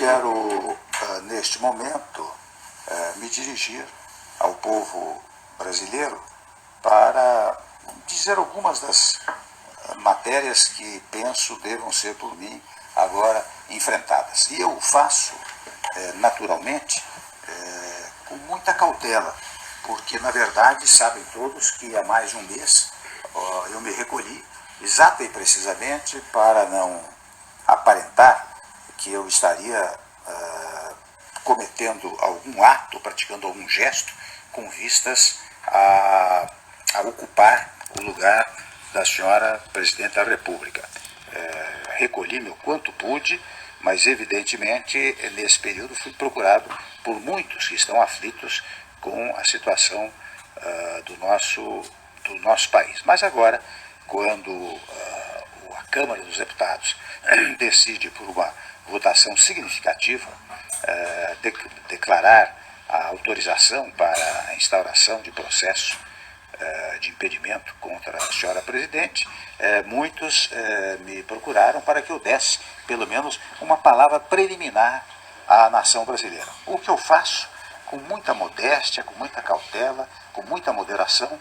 quero, neste momento, me dirigir ao povo brasileiro para dizer algumas das matérias que penso devam ser por mim agora enfrentadas. E eu faço, naturalmente, com muita cautela, porque, na verdade, sabem todos que há mais de um mês eu me recolhi exata e precisamente para não aparentar que eu estaria cometendo algum ato, praticando algum gesto, com vistas a ocupar o lugar da senhora Presidente da República. Recolhi-me o quanto pude, mas evidentemente nesse período fui procurado por muitos que estão aflitos com a situação do nosso país. Mas agora, quando a Câmara dos Deputados decide por uma votação significativa declarar a autorização para a instauração de processo de impedimento contra a senhora Presidente, muitos me procuraram para que eu desse, pelo menos, uma palavra preliminar à nação brasileira. O que eu faço com muita modéstia, com muita cautela, com muita moderação,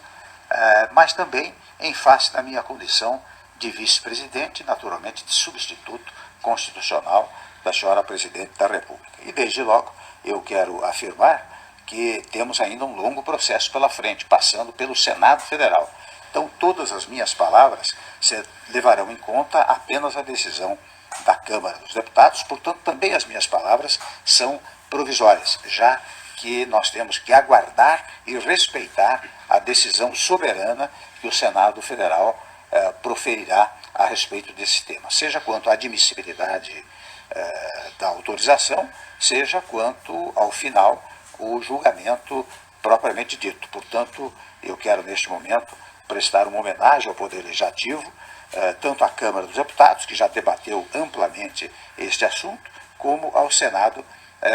mas também em face da minha condição de vice-presidente, naturalmente de substituto constitucional da senhora Presidente da República. E desde logo eu quero afirmar que temos ainda um longo processo pela frente, passando pelo Senado Federal. Então todas as minhas palavras levarão em conta apenas a decisão da Câmara dos Deputados, portanto também as minhas palavras são provisórias, já que nós temos que aguardar e respeitar a decisão soberana que o Senado Federal proferirá a respeito desse tema, seja quanto à admissibilidade da autorização, seja quanto ao final o julgamento propriamente dito. Portanto, eu quero neste momento prestar uma homenagem ao Poder Legislativo, tanto à Câmara dos Deputados, que já debateu amplamente este assunto, como ao Senado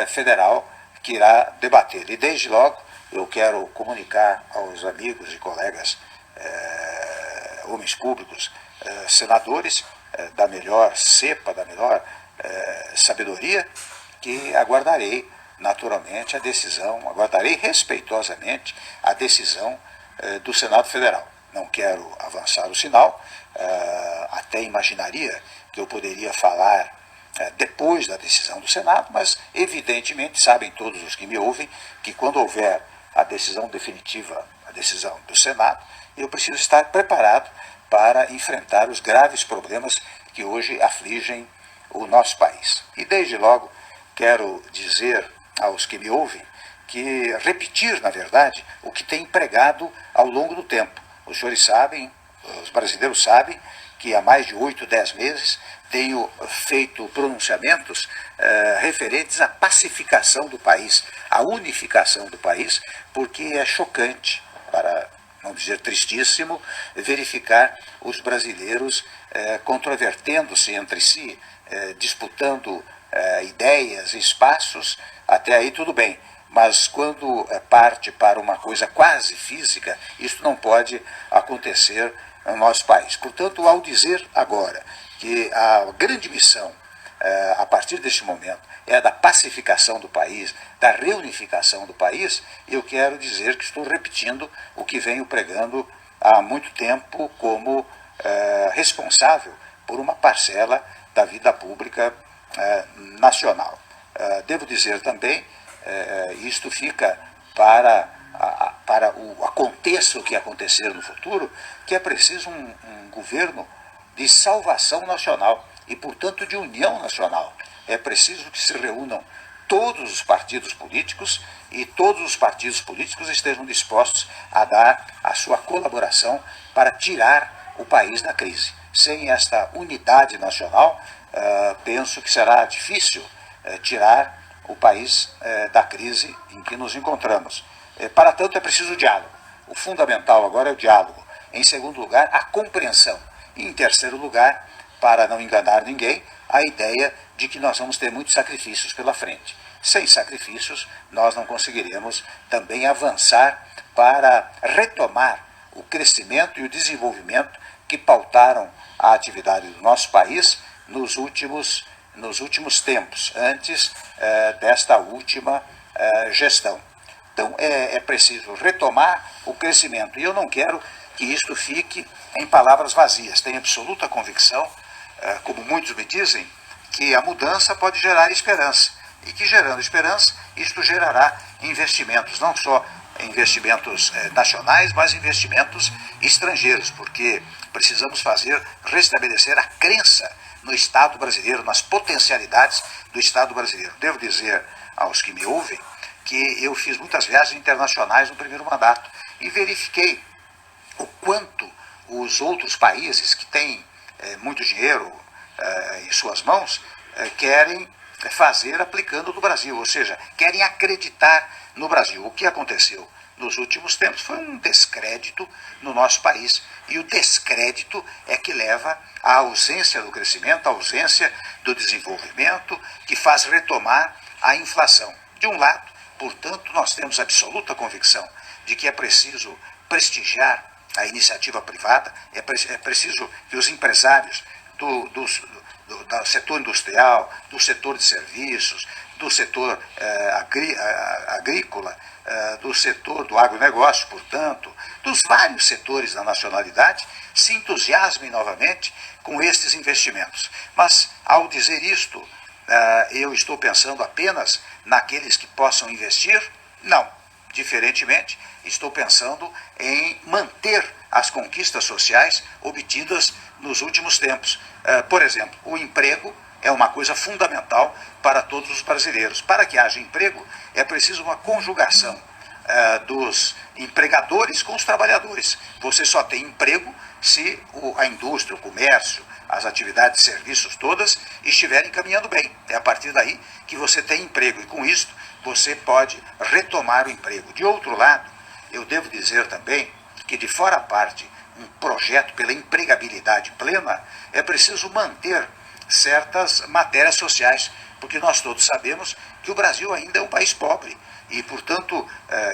Federal, que irá debater. E desde logo eu quero comunicar aos amigos e colegas homens públicos, senadores da melhor cepa, da melhor sabedoria, que aguardarei naturalmente a decisão, aguardarei respeitosamente a decisão do Senado Federal. Não quero avançar o sinal, até imaginaria que eu poderia falar depois da decisão do Senado, mas evidentemente sabem todos os que me ouvem que quando houver a decisão definitiva, a decisão do Senado, eu preciso estar preparado para enfrentar os graves problemas que hoje afligem o nosso país. E desde logo quero dizer aos que me ouvem que repetir, na verdade, o que tem pregado ao longo do tempo. Os senhores sabem, os brasileiros sabem, que há mais de 8, 10 meses tenho feito pronunciamentos referentes à pacificação do país, à unificação do país, porque é chocante, para não dizer tristíssimo, verificar os brasileiros controvertendo-se entre si, disputando ideias, espaços, até aí tudo bem. Mas quando parte para uma coisa quase física, isso não pode acontecer no nosso país. Portanto, ao dizer agora que a grande missão, a partir deste momento, é a da pacificação do país, da reunificação do país, eu quero dizer que estou repetindo o que venho pregando há muito tempo como responsável por uma parcela da vida pública nacional. Devo dizer também, isto fica para aconteça o que acontecer no futuro, que é preciso um governo de salvação nacional e, portanto, de união nacional. É preciso que se reúnam todos os partidos políticos e todos os partidos políticos estejam dispostos a dar a sua colaboração para tirar o país da crise. Sem esta unidade nacional, penso que será difícil tirar o país da crise em que nos encontramos. Para tanto, é preciso o diálogo. O fundamental agora é o diálogo. Em segundo lugar, a compreensão. E em terceiro lugar, para não enganar ninguém, a ideia de que nós vamos ter muitos sacrifícios pela frente. Sem sacrifícios, nós não conseguiremos também avançar para retomar o crescimento e o desenvolvimento que pautaram a atividade do nosso país nos últimos nos últimos tempos, antes desta última gestão. Então, é preciso retomar o crescimento. E eu não quero que isto fique em palavras vazias. Tenho absoluta convicção, como muitos me dizem, que a mudança pode gerar esperança. E que, gerando esperança, isto gerará investimentos, não só investimentos nacionais, mas investimentos estrangeiros, porque precisamos restabelecer a crença no Estado brasileiro, nas potencialidades do Estado brasileiro. Devo dizer aos que me ouvem que eu fiz muitas viagens internacionais no primeiro mandato e verifiquei o quanto os outros países que têm muito dinheiro em suas mãos querem fazer aplicando no Brasil, ou seja, querem acreditar no Brasil. O que aconteceu nos últimos tempos foi um descrédito no nosso país, e o descrédito é que leva à ausência do crescimento, à ausência do desenvolvimento, que faz retomar a inflação. De um lado, portanto, nós temos absoluta convicção de que é preciso prestigiar a iniciativa privada, é preciso que os empresários do setor industrial, do setor de serviços, do setor agrícola, do setor do agronegócio, portanto, dos vários setores da nacionalidade, se entusiasmem novamente com estes investimentos. Mas, ao dizer isto, eu estou pensando apenas naqueles que possam investir? Não. Diferentemente, estou pensando em manter as conquistas sociais obtidas nos últimos tempos. Por exemplo, o emprego é uma coisa fundamental para todos os brasileiros. Para que haja emprego, é preciso uma conjugação dos empregadores com os trabalhadores. Você só tem emprego se a indústria, o comércio, as atividades de serviços todas estiverem caminhando bem. É a partir daí que você tem emprego, e com isso você pode retomar o emprego. De outro lado, eu devo dizer também que, de fora a parte, um projeto pela empregabilidade plena, é preciso manter certas matérias sociais, porque nós todos sabemos que o Brasil ainda é um país pobre. E, portanto,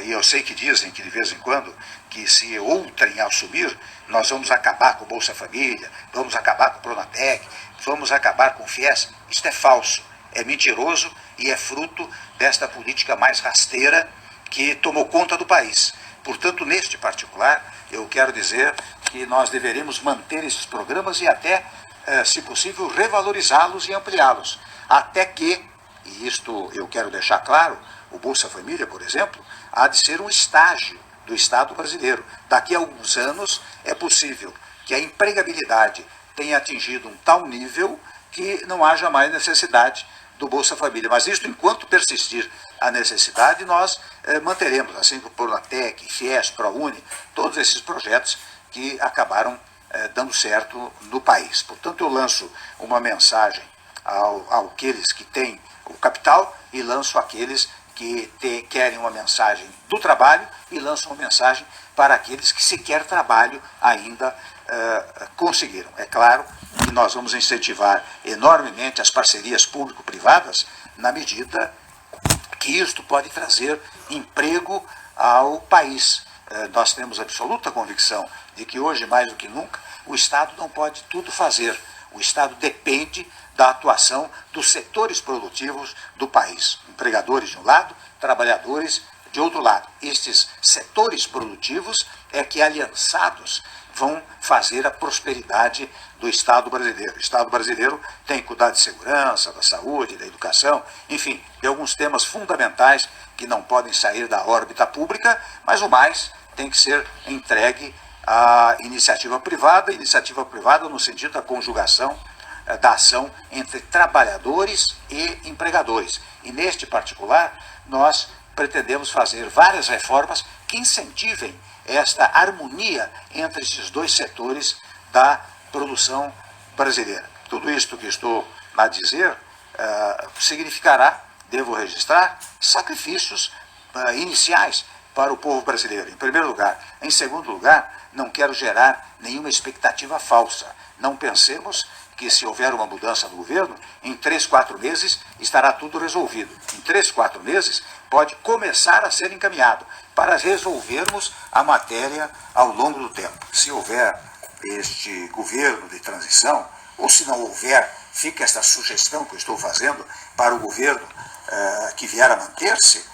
e eu sei que dizem que de vez em quando, que se outrem assumir, nós vamos acabar com o Bolsa Família, vamos acabar com o Pronatec, vamos acabar com o FIES. Isto é falso, é mentiroso e é fruto desta política mais rasteira que tomou conta do país. Portanto, neste particular, eu quero dizer que nós deveremos manter esses programas e até, se possível, revalorizá-los e ampliá-los. Até que, e isto eu quero deixar claro, o Bolsa Família, por exemplo, há de ser um estágio do Estado brasileiro. Daqui a alguns anos é possível que a empregabilidade tenha atingido um tal nível que não haja mais necessidade do Bolsa Família. Mas isso, enquanto persistir a necessidade, nós manteremos, assim como o Pronatec, FIES, ProUni, todos esses projetos que acabaram dando certo no país. Portanto, eu lanço uma mensagem àqueles que têm o capital e lanço àqueles que querem uma mensagem do trabalho e lanço uma mensagem para aqueles que sequer trabalho ainda conseguiram. É claro que nós vamos incentivar enormemente as parcerias público-privadas na medida que isto pode trazer emprego ao país. Nós temos absoluta convicção de que hoje, mais do que nunca, o Estado não pode tudo fazer. O Estado depende da atuação dos setores produtivos do país. Empregadores de um lado, trabalhadores de outro lado. Estes setores produtivos é que, aliançados, vão fazer a prosperidade do Estado brasileiro. O Estado brasileiro tem que cuidar de segurança, da saúde, da educação, enfim, de alguns temas fundamentais que não podem sair da órbita pública, mas o mais tem que ser entregue à iniciativa privada no sentido da conjugação da ação entre trabalhadores e empregadores. E neste particular, nós pretendemos fazer várias reformas que incentivem esta harmonia entre esses dois setores da produção brasileira. Tudo isto que estou a dizer significará, devo registrar, sacrifícios iniciais para o povo brasileiro, em primeiro lugar. Em segundo lugar, não quero gerar nenhuma expectativa falsa. Não pensemos que, se houver uma mudança no governo, em 3, 4 meses estará tudo resolvido. Em 3, 4 meses pode começar a ser encaminhado para resolvermos a matéria ao longo do tempo. Se houver este governo de transição, ou se não houver fica esta sugestão que eu estou fazendo para o governo que vier a manter-se,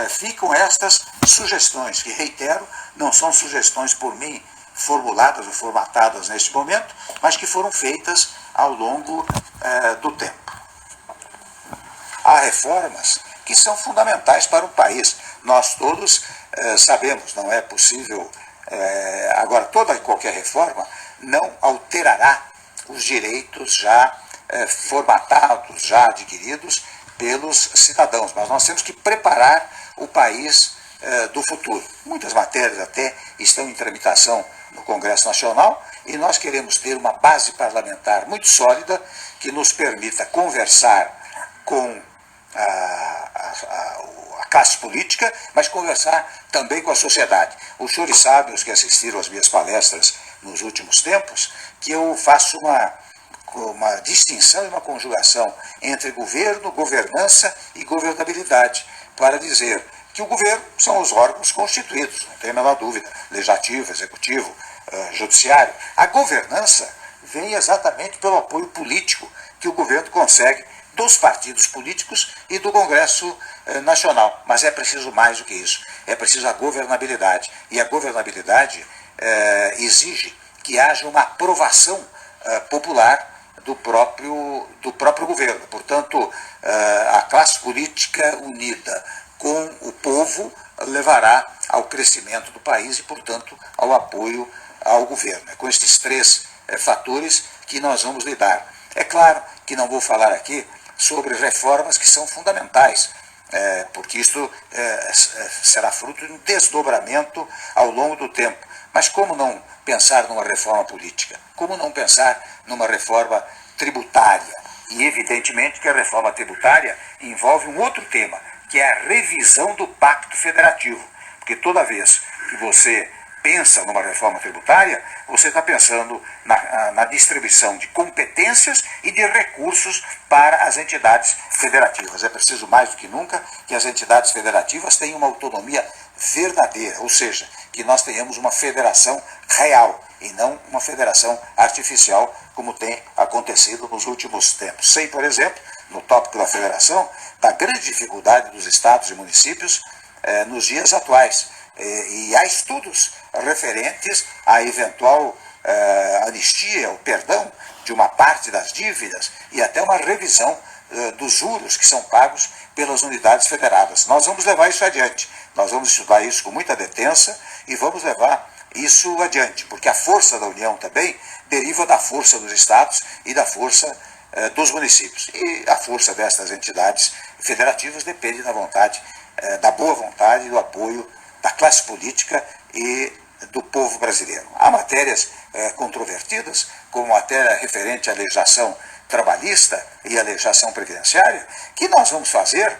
ficam estas sugestões, que, reitero, não são sugestões por mim formuladas ou formatadas neste momento, mas que foram feitas ao longo do tempo. Há reformas que são fundamentais para o país. Nós todos sabemos, não é possível. Agora, toda e qualquer reforma não alterará os direitos já formatados, já adquiridos pelos cidadãos, mas nós temos que preparar o país do futuro. Muitas matérias até estão em tramitação no Congresso Nacional e nós queremos ter uma base parlamentar muito sólida que nos permita conversar com a classe política, mas conversar também com a sociedade. Os senhores sabem, os que assistiram às minhas palestras nos últimos tempos, que eu faço uma distinção e uma conjugação entre governo, governança e governabilidade, para dizer que o governo são os órgãos constituídos, não tem a menor dúvida, legislativo, executivo, judiciário. A governança vem exatamente pelo apoio político que o governo consegue dos partidos políticos e do Congresso Nacional. Mas é preciso mais do que isso. É preciso a governabilidade. E a governabilidade exige que haja uma aprovação popular do próprio governo. Portanto, a classe política unida com o povo levará ao crescimento do país e, portanto, ao apoio ao governo. É com estes três fatores que nós vamos lidar. É claro que não vou falar aqui sobre reformas que são fundamentais, porque isso será fruto de um desdobramento ao longo do tempo. Mas como não pensar numa reforma política? Como não pensar numa reforma tributária? E evidentemente que a reforma tributária envolve um outro tema, que é a revisão do Pacto Federativo. Porque toda vez que você pensa numa reforma tributária, você está pensando na distribuição de competências e de recursos para as entidades federativas. É preciso mais do que nunca que as entidades federativas tenham uma autonomia verdadeira, ou seja, que nós tenhamos uma federação real e não uma federação artificial, como tem acontecido nos últimos tempos. Sei, por exemplo, no tópico da federação, da grande dificuldade dos estados e municípios nos dias atuais. E há estudos referentes à eventual anistia, o perdão de uma parte das dívidas e até uma revisão dos juros que são pagos pelas unidades federadas. Nós vamos levar isso adiante, nós vamos estudar isso com muita detença e vamos levar isso adiante, porque a força da União também deriva da força dos estados e da força dos municípios. E a força destas entidades federativas depende da vontade, da boa vontade e do apoio da classe política e do povo brasileiro. Há matérias controvertidas, como a matéria referente à legislação trabalhista e à legislação previdenciária, que nós vamos fazer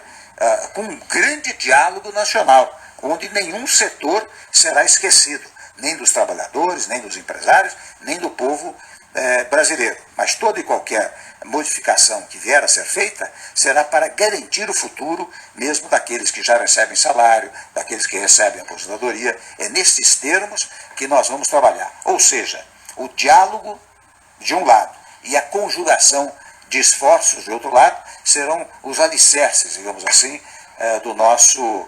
com um grande diálogo nacional, onde nenhum setor será esquecido, nem dos trabalhadores, nem dos empresários, nem do povo brasileiro. Mas toda e qualquer modificação que vier a ser feita será para garantir o futuro mesmo daqueles que já recebem salário, daqueles que recebem aposentadoria. É nesses termos que nós vamos trabalhar. Ou seja, o diálogo de um lado e a conjugação de esforços de outro lado serão os alicerces, digamos assim, do nosso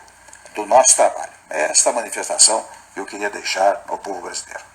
trabalho. É esta manifestação que eu queria deixar ao povo brasileiro.